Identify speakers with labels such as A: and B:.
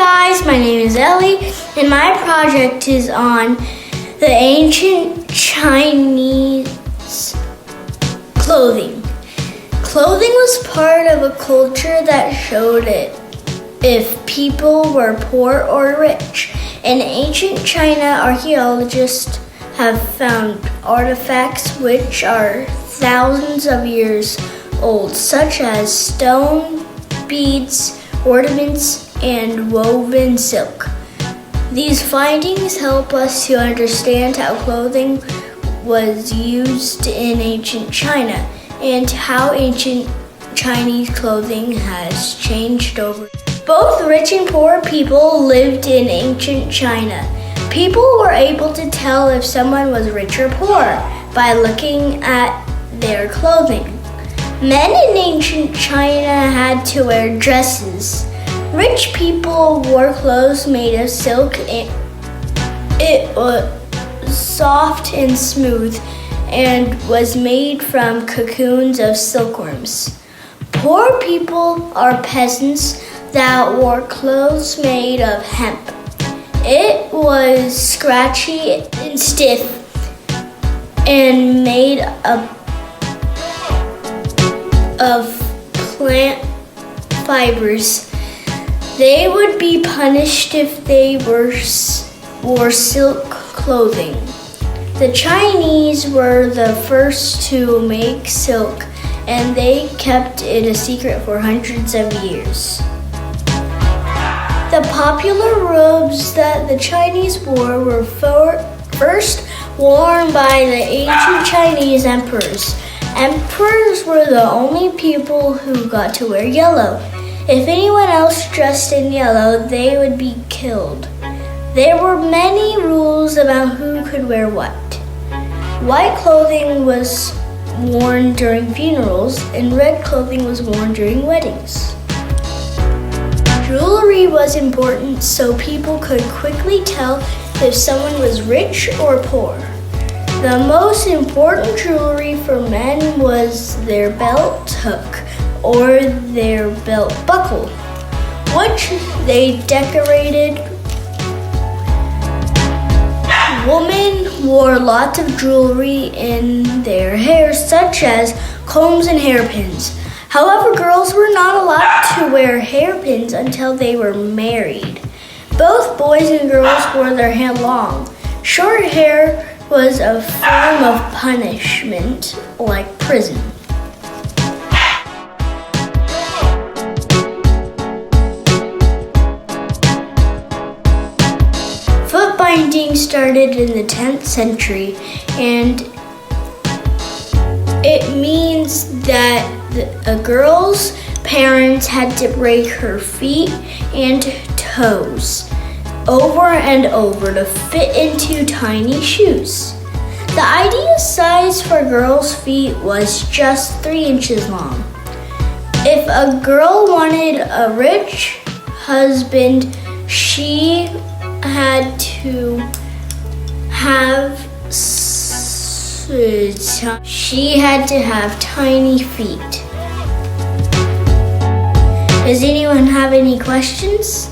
A: guys, my name is Ellie, and my project is on the ancient Chinese clothing. Clothing was part of a culture that showed it if people were poor or rich. In ancient China, archaeologists have found artifacts which are thousands of years old, such as stone, beads, ornaments, and woven silk. These findings help us to understand how clothing was used in ancient China and how ancient Chinese clothing has changed over. Both rich and poor people lived in ancient China. People were able to tell if someone was rich or poor by looking at their clothing. Men in ancient China had to wear dresses. Rich people wore clothes made of silk. It was soft and smooth and was made from cocoons of silkworms. Poor people are peasants that wore clothes made of hemp. It was scratchy and stiff and made of plant fibers. They would be punished if they wore silk clothing. The Chinese were the first to make silk, and they kept it a secret for hundreds of years. The popular robes that the Chinese wore were first worn by the ancient Chinese emperors. Emperors were the only people who got to wear yellow. If anyone else dressed in yellow, they would be killed. There were many rules about who could wear what. White clothing was worn during funerals, and red clothing was worn during weddings. Jewelry was important so people could quickly tell if someone was rich or poor. The most important jewelry for men was their belt hook or their belt buckle, which they decorated. Women wore lots of jewelry in their hair, such as combs and hairpins. However, girls were not allowed to wear hairpins until they were married. Both boys and girls wore their hair long. Short hair was a form of punishment, like prison. Foot binding started in the 10th century, and it means that a girl's parents had to break her feet and toes over and over to fit into tiny shoes. The ideal size for girls' feet was just 3 inches long. If a girl wanted a rich husband, she had to have tiny feet. Does anyone have any questions?